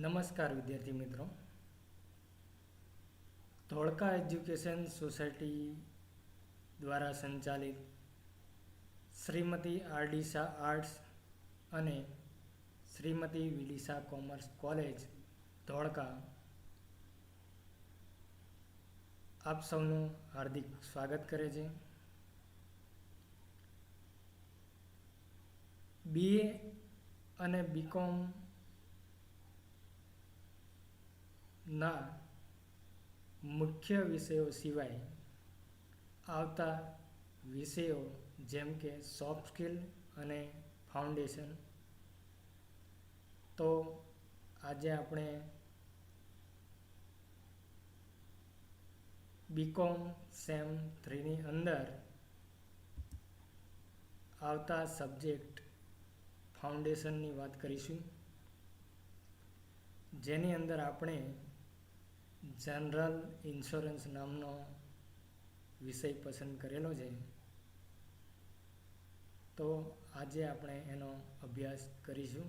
નમસ્કાર વિદ્યાર્થી મિત્રો. ધોળકા એજ્યુકેશન સોસાયટી દ્વારા સંચાલિત શ્રીમતી આર.ડી. શાહ આર્ટ્સ અને શ્રીમતી વી.ડી. શાહ કોમર્સ કોલેજ ધોળકા આપ સૌનું હાર્દિક સ્વાગત કરે છે. બીએ અને બીકોમ ના મુખ્ય વિષયો સિવાય આવતા વિષયો જેમ કે સોફ્ટ સ્કિલ અને ફાઉન્ડેશન, તો આજે આપણે બીકોમ સેમ 3ની અંદર આવતા સબ્જેક્ટ ફાઉન્ડેશનની વાત કરીશું, જેની અંદર આપણે જનરલ ઇન્સ્યોરન્સ નામનો વિષય પસંદ કરેલો છે. તો આજે આપણે એનો અભ્યાસ કરીશું.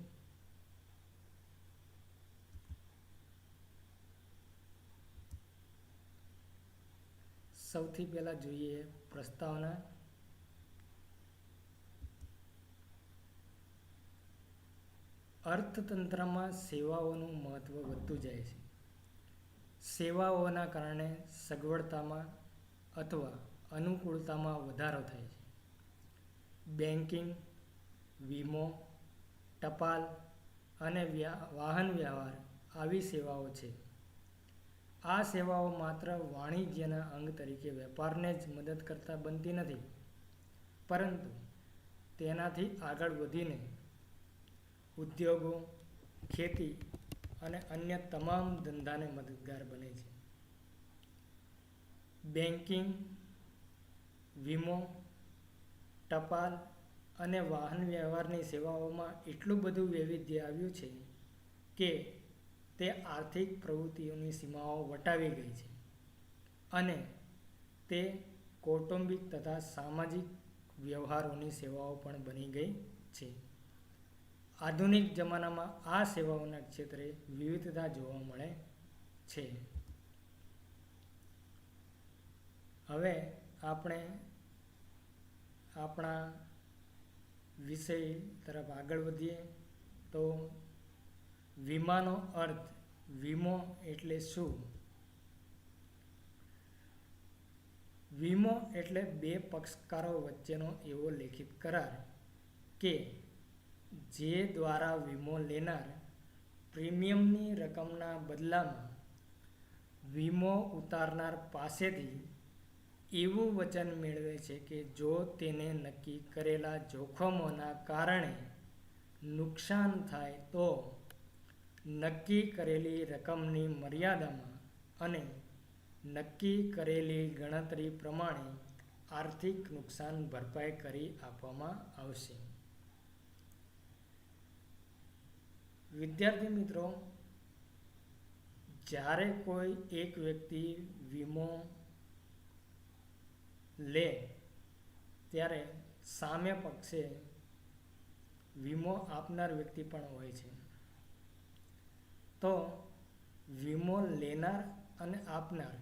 સૌથી પહેલા જોઈએ પ્રસ્તાવના. અર્થતંત્રમાં સેવાઓનું મહત્વ વધતું જાય છે. સેવાઓના કારણે સગવડતામાં અથવા અનુકૂળતામાં વધારો થાય છે. બેન્કિંગ, વીમો, ટપાલ અને વાહન વ્યવહાર આવી સેવાઓ છે. આ સેવાઓ માત્ર વાણિજ્યના અંગ તરીકે વેપારને જ મદદ કરતા બનતી નથી, પરંતુ તેનાથી આગળ વધીને ઉદ્યોગો, ખેતી અને અન્ય તમામ ધંધાને મદદગાર બને છે. બેન્કિંગ, વીમો, ટપાલ અને વાહન વ્યવહારની સેવાઓમાં એટલું બધું વૈવિધ્ય આવ્યું છે કે તે આર્થિક પ્રવૃત્તિઓની સીમાઓ વટાવી ગઈ છે અને તે કૌટુંબિક તથા સામાજિક વ્યવહારોની સેવાઓ પણ બની ગઈ છે. આધુનિક જમાનામાં આ સેવાઓના ક્ષેત્રે વિવિધતા જોવા મળે છે. હવે આપણે આપણા વિષય તરફ આગળ વધીએ તો વીમાનો અર્થ. વીમો એટલે શું? વીમો એટલે બે પક્ષકારો વચ્ચેનો એવો લેખિત કરાર કે જે દ્વારા વીમો લેનાર પ્રીમિયમની રકમના બદલામાં વીમો ઉતારનાર પાસેથી એવું વચન મેળવે છે કે જો તેને નક્કી કરેલા જોખમોના કારણે નુકસાન થાય તો નક્કી કરેલી રકમની મર્યાદામાં અને નક્કી કરેલી ગણતરી પ્રમાણે આર્થિક નુકસાન ભરપાઈ કરી આપવામાં આવશે. વિદ્યાર્થી મિત્રો, જ્યારે કોઈ એક વ્યક્તિ વીમો લે ત્યારે સામે પક્ષે વીમો આપનાર વ્યક્તિ પણ હોય છે. તો વીમો લેનાર અને આપનાર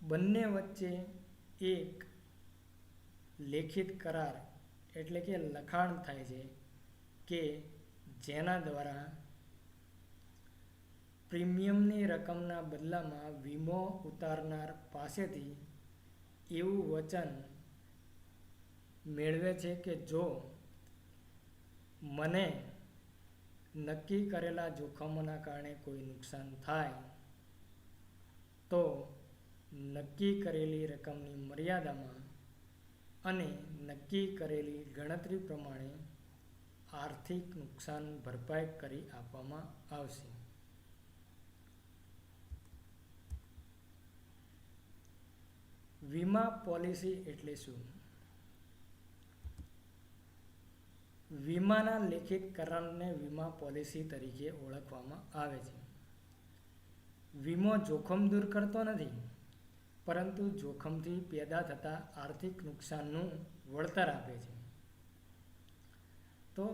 બંને વચ્ચે એક લેખિત કરાર એટલે કે લખાણ થાય છે કે જેના દ્વારા પ્રીમિયમની રકમના બદલામાં વીમો ઉતારનાર પાસેથી એવું વચન મેળવે છે કે જો મને નક્કી કરેલા જોખમોના કારણે કોઈ નુકસાન થાય તો નક્કી કરેલી રકમની મર્યાદામાં અને નક્કી કરેલી ગણતરી પ્રમાણે આર્થિક નુકસાન ભરપાઈ કરી આપવામાં આવશે. વીમા પોલિસી એટલે શું? વીમાના લેખિત કરારને વીમા પોલિસી તરીકે ઓળખવામાં આવે છે. વીમો જોખમ દૂર કરતો નથી, પરંતુ જોખમથી પેદા થતા આર્થિક નુકસાનનું વળતર આપે છે. તો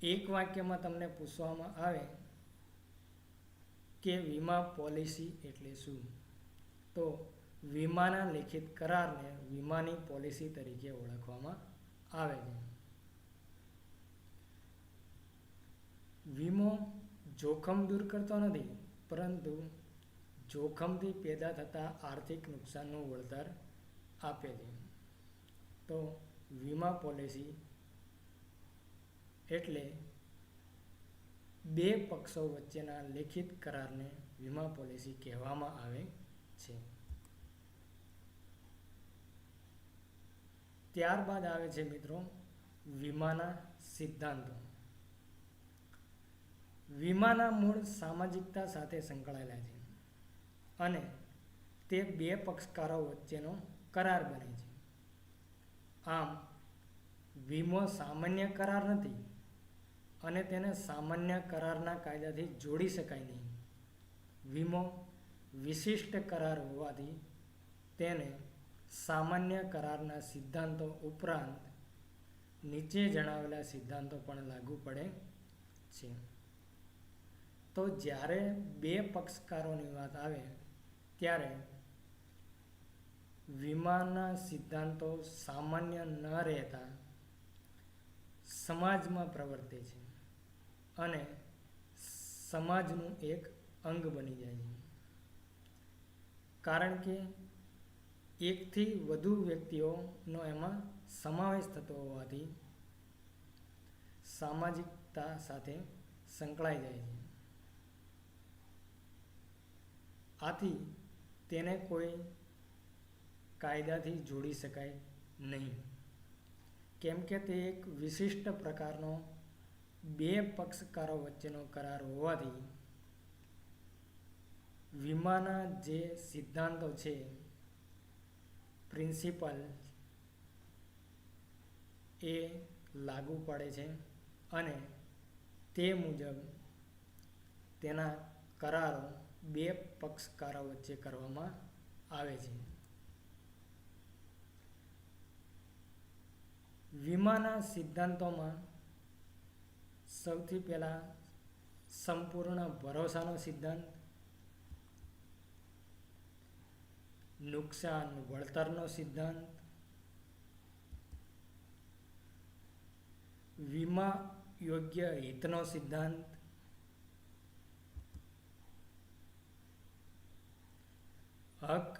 એક વાક્યમાં તમને પૂછવામાં આવે કે વીમા પોલિસી એટલે શું, તો વીમાના લેખિત કરારને વીમાની પોલિસી તરીકે ઓળખવામાં આવે છે. વીમો જોખમ દૂર કરતો નથી, પરંતુ જોખમથી પેદા થતા આર્થિક નુકસાનનું વળતર આપે છે. તો વીમા પોલિસી એટલે બે પક્ષો વચ્ચેના લેખિત કરારને વીમા પોલિસી કહેવામાં આવે છે. ત્યારબાદ આવે છે મિત્રો વીમાના સિદ્ધાંતો. વીમાના મૂળ સામાજિકતા સાથે સંકળાયેલા છે અને તે બે પક્ષકારો વચ્ચેનો કરાર બને છે. આમ વીમો સામાન્ય કરાર નથી અને તેને સામાન્ય કરારના કાયદાથી જોડી શકાય નહીં. વીમો વિશિષ્ટ કરાર હોવાથી તેને સામાન્ય કરારના સિદ્ધાંતો ઉપરાંત નીચે જણાવેલા સિદ્ધાંતો પણ લાગુ પડે છે. તો જ્યારે બે પક્ષકારોની વાત આવે ત્યારે વીમાના સિદ્ધાંતો સામાન્ય ન રહેતા સમાજમાં પ્રવર્તે છે અને સમાજનું એક અંગ બની જાય છે. કારણ કે એકથી વધુ વ્યક્તિઓનો એમાં સમાવેશ થતો હોવાથી સામાજિકતા સાથે સંકળાઈ જાય છે. આથી તેને કોઈ કાયદાથી જોડી શકાય નહીં, કેમ કે તે એક વિશિષ્ટ પ્રકારનો બે પક્ષકારો વચ્ચેનો કરાર હોવાથી વીમાના જે સિદ્ધાંતો છે, પ્રિન્સિપલ, એ લાગુ પડે છે અને તે મુજબ તેના કરારો બે પક્ષકારો વચ્ચે કરવામાં આવે છે. વીમાના સિદ્ધાંતોમાં સૌથી પહેલા સંપૂર્ણ ભરોસાનો સિદ્ધાંત, નુકસાન વળતરનો સિદ્ધાંત, વીમા યોગ્ય હિતનો સિદ્ધાંત, હક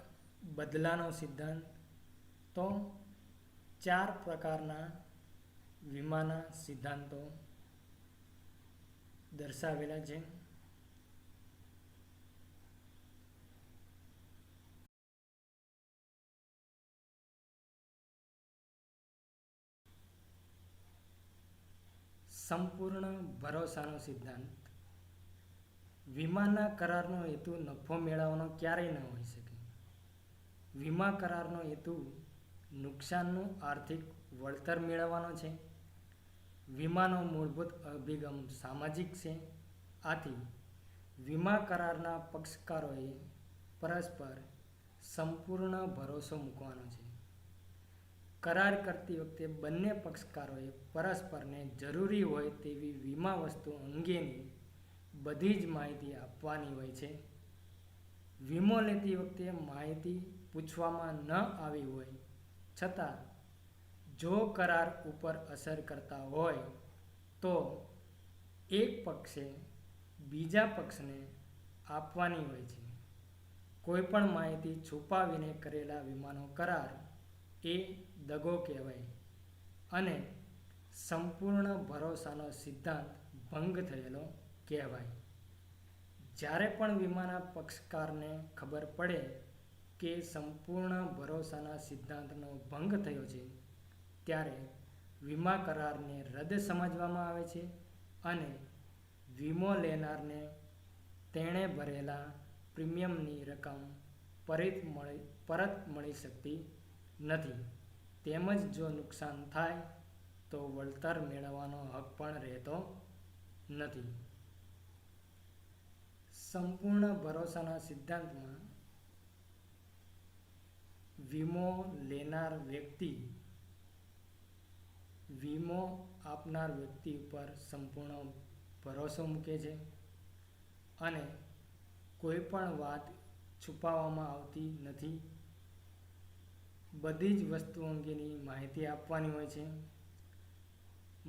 બદલાનો સિદ્ધાંત. તો 4 પ્રકારના વીમાના સિદ્ધાંતો દર્શાવેલા છે. સંપૂર્ણ ભરોસાનો સિદ્ધાંત. વીમાના કરારનો હેતુ નફો મેળવવાનો ક્યારેય ન હોઈ શકે. વીમા કરારનો હેતુ નુકસાનનું આર્થિક વળતર મેળવવાનો છે. વીમાનો મૂળભૂત અભિગમ સામાજિક છે. આથી વીમા કરારના પક્ષકારોએ પરસ્પર સંપૂર્ણ ભરોસો મૂકવાનો છે. કરાર કરતી વખતે બંને પક્ષકારોએ પરસ્પરને જરૂરી હોય તેવી વીમા વસ્તુ અંગેની બધી જ માહિતી આપવાની હોય છે. વીમો લેતી વખતે માહિતી પૂછવામાં ન આવી હોય છતાં જો કરાર ઉપર અસર કરતા હોય તો એક પક્ષે બીજા પક્ષને આપવાની હોય છે. કોઈપણ માહિતી છુપાવીને કરેલા વીમાનો કરાર એ દગો કહેવાય અને સંપૂર્ણ ભરોસાનો સિદ્ધાંત ભંગ થયેલો કહેવાય. જ્યારે પણ વીમાના પક્ષકારને ખબર પડે કે સંપૂર્ણ ભરોસાના સિદ્ધાંતનો ભંગ થયો છે, ત્યારે વીમા કરારને રદ સમજવામાં આવે છે અને વીમો લેનારને તેણે ભરેલા પ્રીમિયમની રકમ પરત મળી શકતી નથી. તેમજ જો નુકસાન થાય તો વળતર મેળવવાનો હક પણ રહેતો નથી. સંપૂર્ણ ભરોસાના સિદ્ધાંતમાં વીમો લેનાર વ્યક્તિ વીમો આપનાર વ્યક્તિ ઉપર સંપૂર્ણ ભરોસો મૂકે છે અને કોઈ પણ વાત છુપાવવામાં આવતી નથી. બધી જ વસ્તુ અંગેની માહિતી આપવાની હોય છે.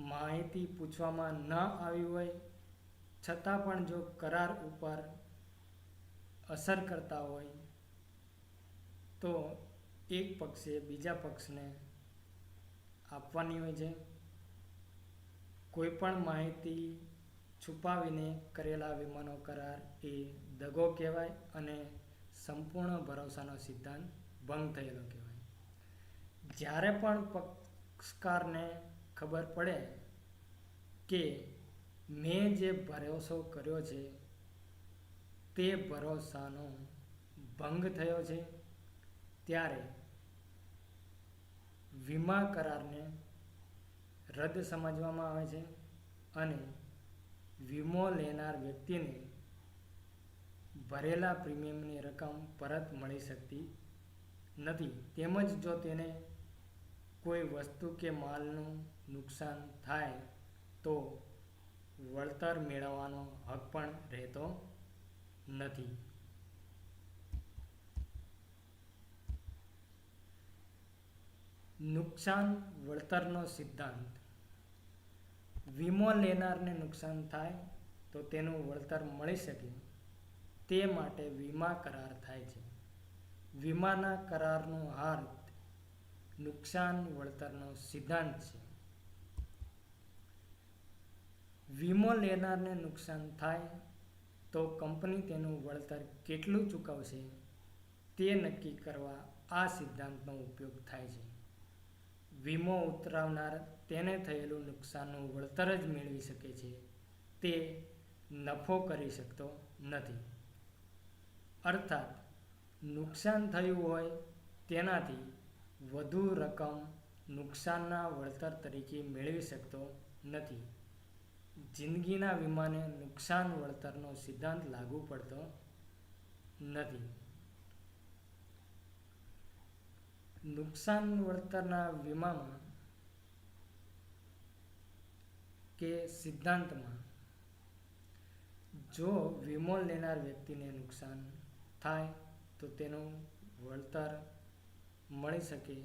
માહિતી પૂછવામાં ન આવી હોય છતાં પણ જો કરાર ઉપર અસર કરતા હોય તો એક પક્ષે બીજા પક્ષને આપવાની હોય છે. કોઈ પણ માહિતી છુપાવીને કરેલા વીમાનો કરાર એ દગો કહેવાય અને સંપૂર્ણ ભરોસાનો સિદ્ધાંત ભંગ થયેલો કહેવાય. જ્યારે પણ પક્ષકારને ખબર પડે કે મેં જે ભરોસો કર્યો છે તે ભરોસાનો ભંગ થયો છે, ત્યારે વીમા કરારને રદ સમજવામાં આવે છે અને વીમો લેનાર વ્યક્તિને ભરેલા પ્રીમિયમની રકમ પરત મળી શકતી નથી. તેમજ જો તેને કોઈ વસ્તુ કે માલનું નુકસાન થાય તો વળતર મેળવવાનો હક પણ રહેતો નથી. નુકસાન વળતરનો સિદ્ધાંત. વીમો લેનારને નુકસાન થાય તો તેનું વળતર મળી શકે તે માટે વીમા કરાર થાય છે. વીમાના કરારનો અર્થ નુકસાન વળતરનો સિદ્ધાંત છે. વીમો લેનારને નુકસાન થાય તો કંપની તેનું વળતર કેટલું ચૂકવશે તે નક્કી કરવા આ સિદ્ધાંતનો ઉપયોગ થાય છે. વીમો ઉતરાવનાર તેને થયેલું નુકસાનનું વળતર જ મેળવી શકે છે, તે નફો કરી શકતો નથી. અર્થાત નુકસાન થયું હોય તેનાથી વધુ રકમ નુકસાનના વળતર તરીકે મેળવી શકતો નથી. જિંદગીના વીમાને નુકસાન વળતરનો સિદ્ધાંત લાગુ પડતો નથી. નુકસાન વળતરના વીમામાં કે સિદ્ધાંતમાં જો વીમો લેનાર વ્યક્તિને નુકસાન થાય તો તેનું વળતર મળી શકે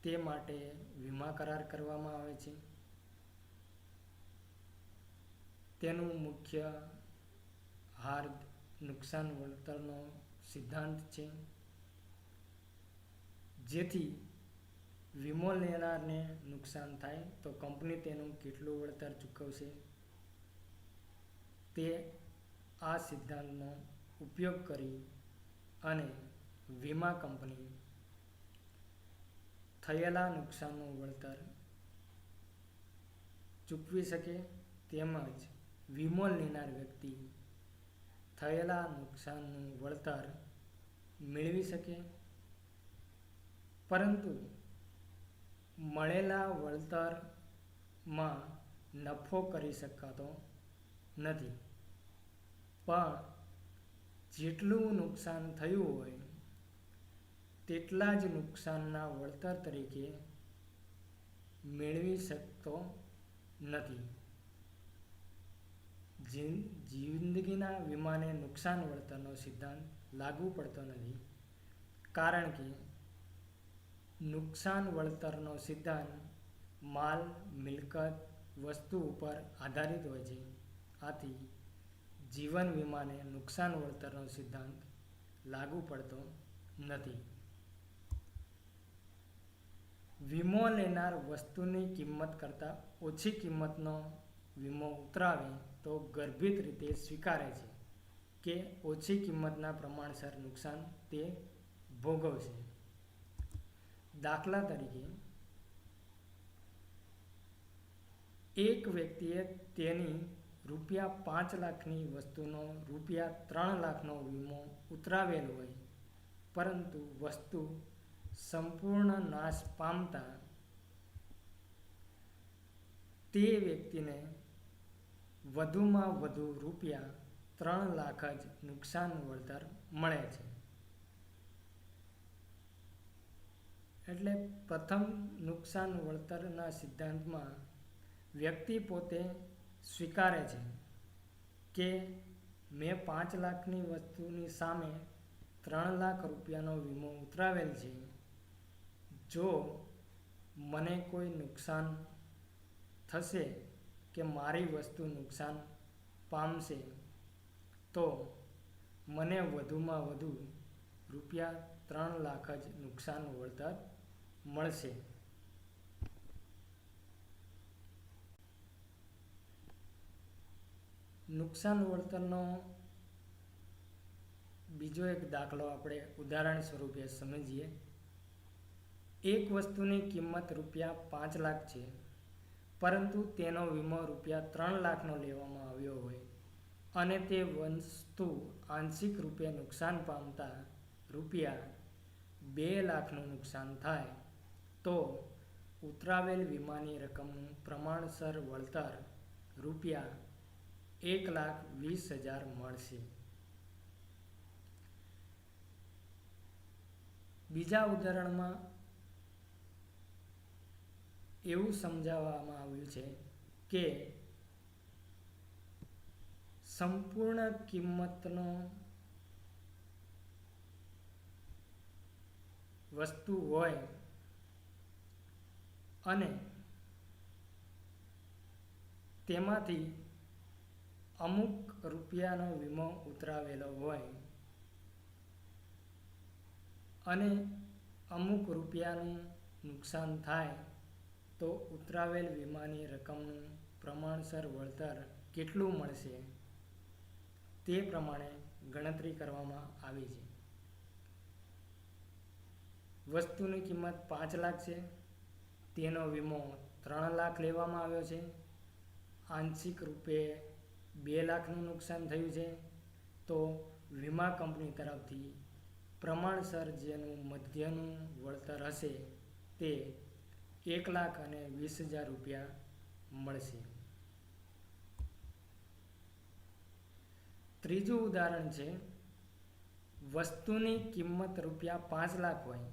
તે માટે વીમા કરાર કરવામાં આવે છે. તેનું મુખ્ય હાર્દ નુકસાન વળતરનો સિદ્ધાંત છે, જેથી વીમો લેનારને નુકસાન થાય તો કંપની તેનું કેટલું વળતર ચૂકવશે તે આ સિદ્ધાંતનો ઉપયોગ કરી અને વીમા કંપની થયેલા નુકસાનનું વળતર ચૂકવી શકે તેમજ વીમો લેનાર વ્યક્તિ થયેલા નુકસાનનું વળતર મેળવી શકે. પરંતુ મળેલા વળતરમાં નફો કરી શકાતો નથી. પણ જેટલું નુકસાન થયું હોય તેટલા જ નુકસાનના વળતર તરીકે મેળવી શકતો નથી. જિંદગીના વીમાને નુકસાન વળતરનો સિદ્ધાંત લાગુ પડતો નથી, કારણ કે નુકસાન વળતરનો સિદ્ધાંત માલ, મિલકત, વસ્તુ ઉપર આધારિત હોય છે. આથી જીવન વીમાને નુકસાન વળતરનો સિદ્ધાંત લાગુ પડતો નથી. વીમો લેનાર વસ્તુની કિંમત કરતાં ઓછી કિંમતનો વીમો ઉતરાવે તો ગર્ભિત રીતે સ્વીકારે છે કે ઓછી કિંમતના પ્રમાણસર નુકસાન તે ભોગવશે. દાખલા તરીકે, એક વ્યક્તિએ તેની ₹5 લાખની વસ્તુનો ₹3 લાખનો વીમો ઉતરાવેલ હોય, પરંતુ વસ્તુ સંપૂર્ણ નાશ પામતા તે વ્યક્તિને વધુમાં વધુ ₹3 લાખ જ નુકસાન વળતર મળે છે. એટલે પ્રથમ નુકસાન વળતરના સિદ્ધાંતમાં વ્યક્તિ પોતે સ્વીકારે છે કે મેં 5 લાખની વસ્તુની સામે 3 લાખ રૂપિયાનો વીમો ઉતરાવેલ છે. જો મને કોઈ નુકસાન થશે કે મારી વસ્તુ નુકસાન પામશે તો મને વધુમાં વધુ રૂપિયા 3 લાખ જ નુકસાન વળતર મળશે. નુકસાન વળતરનો બીજો એક દાખલો આપણે ઉદાહરણ સ્વરૂપે સમજીએ. એક વસ્તુની કિંમત રૂપિયા 5 લાખ છે, પરંતુ તેનો વીમો રૂપિયા 3 લાખનો લેવામાં આવ્યો હોય અને તે વસ્તુ આંશિક રૂપે નુકસાન પામતા રૂપિયા 2 લાખનું નુકસાન થાય તો ઉતરાવેલ વીમાની રકમનું પ્રમાણસર વળતર રૂપિયા 1,20,000 મળશે. બીજા ઉદાહરણમાં એવું સમજાવવામાં આવ્યું છે કે સંપૂર્ણ કિંમતનો વસ્તુ હોય અને તેમાંથી અમુક રૂપિયાનો વીમો ઉતરાવેલો હોય અને અમુક રૂપિયાનું નુકસાન થાય તો ઉતરાવેલ વીમાની રકમનું પ્રમાણસર વળતર કેટલું મળશે તે પ્રમાણે ગણતરી કરવામાં આવી છે. વસ્તુની કિંમત 5 લાખ છે, તેનો વીમો 3 લાખ લેવામાં આવ્યો છે, આંશિક રૂપે 2 લાખનું નુકસાન થયું છે, તો વીમા કંપની તરફથી પ્રમાણસર જેનું મધ્યનું વળતર હશે તે 1,20,000 રૂપિયા મળશે. ત્રીજું ઉદાહરણ છે, વસ્તુની કિંમત રૂપિયા 5 લાખ હોય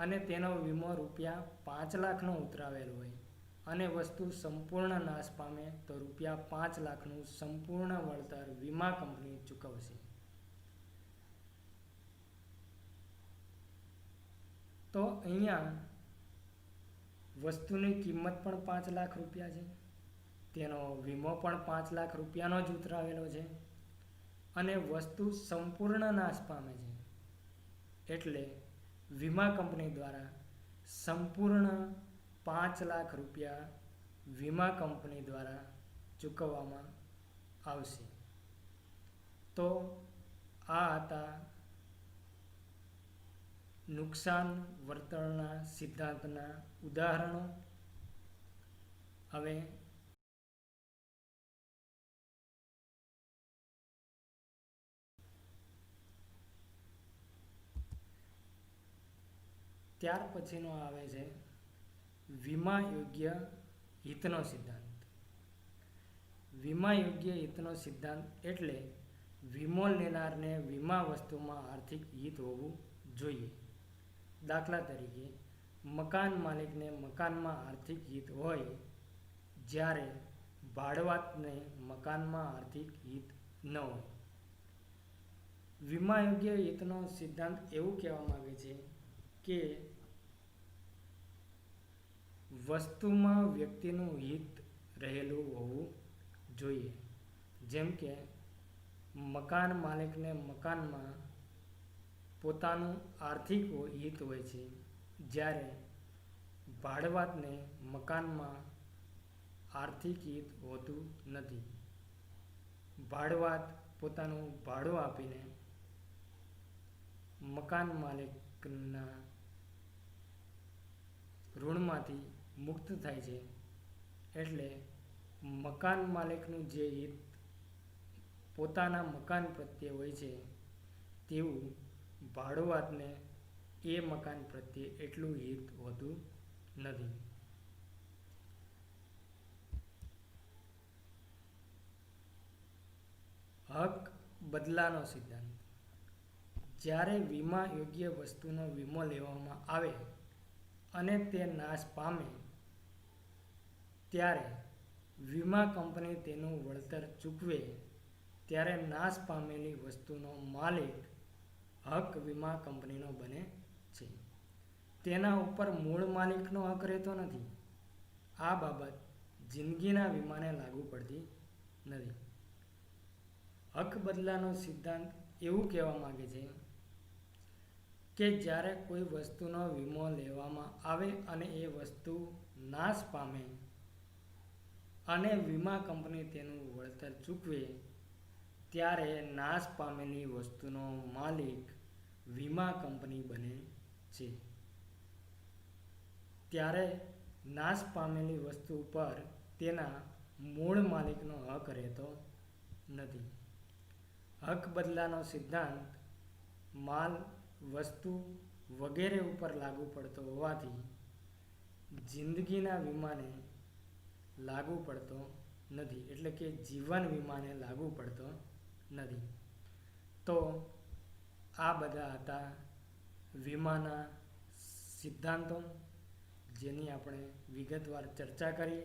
અને તેનો વીમો રૂપિયા 5 લાખનો ઉતરાવેલ હોય અને વસ્તુ સંપૂર્ણ નાશ પામે તો રૂપિયા 5 લાખનું સંપૂર્ણ વળતર વીમા કંપની ચૂકવશે. તો અહીંયા વસ્તુની કિંમત પણ 5 લાખ રૂપિયા છે, તેનો વીમો પણ 5 લાખ રૂપિયાનો જ ઉતરાવેલો છે અને વસ્તુ સંપૂર્ણ નાશ પામે છે, એટલે વીમા કંપની દ્વારા સંપૂર્ણ 5 લાખ રૂપિયા વીમા કંપની દ્વારા ચૂકવવામાં આવશે. તો આ હતા નુકસાન વળતરના સિદ્ધાંતના ઉદાહરણો. હવે ત્યાર પછીનો આવે છે વીમા યોગ્ય હિતનો સિદ્ધાંત. વીમા યોગ્ય હિતનો સિદ્ધાંત એટલે વીમો લેનારને વીમા વસ્તુમાં આર્થિક હિત હોવું જોઈએ. દાખલા તરીકે મકાન માલિકને મકાનમાં આર્થિક હિત હોય જ્યારે ભાડુઆતને મકાનમાં આર્થિક હિત ન હોય. વીમા યોગ્ય હિતનો સિદ્ધાંત એવું કહેવા માંગે છે કે વસ્તુમાં વ્યક્તિનું હિત રહેલું હોવું જોઈએ. જેમ કે મકાન માલિકને મકાનમાં પોતાનું આર્થિક હિત હોય છે, જ્યારે ભાડુઆતને મકાનમાં આર્થિક હિત હોતું નથી. ભાડુઆત પોતાનું ભાડું આપીને મકાન માલિકના ઋણમાંથી મુક્ત થાય છે, એટલે મકાન માલિકનું જે હિત પોતાના મકાન પ્રત્યે હોય છે તેવું ભાડુઆતને એ મકાન પ્રત્યે એટલું હિત હોતું નથી. હક બદલાનો સિદ્ધાંત. જ્યારે વીમા યોગ્ય વસ્તુનો વીમો લેવામાં આવે અને તે નાશ પામે ત્યારે વીમા કંપની તેનું વળતર ચૂકવે ત્યારે નાશ પામેલી વસ્તુનો માલિક હક વીમા કંપનીનો બને છે. તેના ઉપર મૂળ માલિકનો હક રહેતો નથી. આ બાબત જિંદગીના વીમાને લાગુ પડતી નથી. હક બદલાનો સિદ્ધાંત એવું કહેવા માંગે છે કે જ્યારે કોઈ વસ્તુનો વીમો લેવામાં આવે અને એ વસ્તુ નાશ પામે અને વીમા કંપની તેનું વળતર ચૂકવે ત્યારે નાશ પામેલી વસ્તુનો માલિક વીમા કંપની બને છે. ત્યારે નાશ પામેલી વસ્તુ પર તેના મૂળ માલિકનો હક રહેતો નથી. હક બદલાનો સિદ્ધાંત માલ, વસ્તુ વગેરે ઉપર લાગુ પડતો હોવાથી જિંદગીના વીમાને લાગુ પડતો નથી, એટલે કે જીવન વીમાને લાગુ પડતો નથી. તો આ બધા હતા વીમાના સિદ્ધાંતો જેની આપણે વિગતવાર ચર્ચા કરી.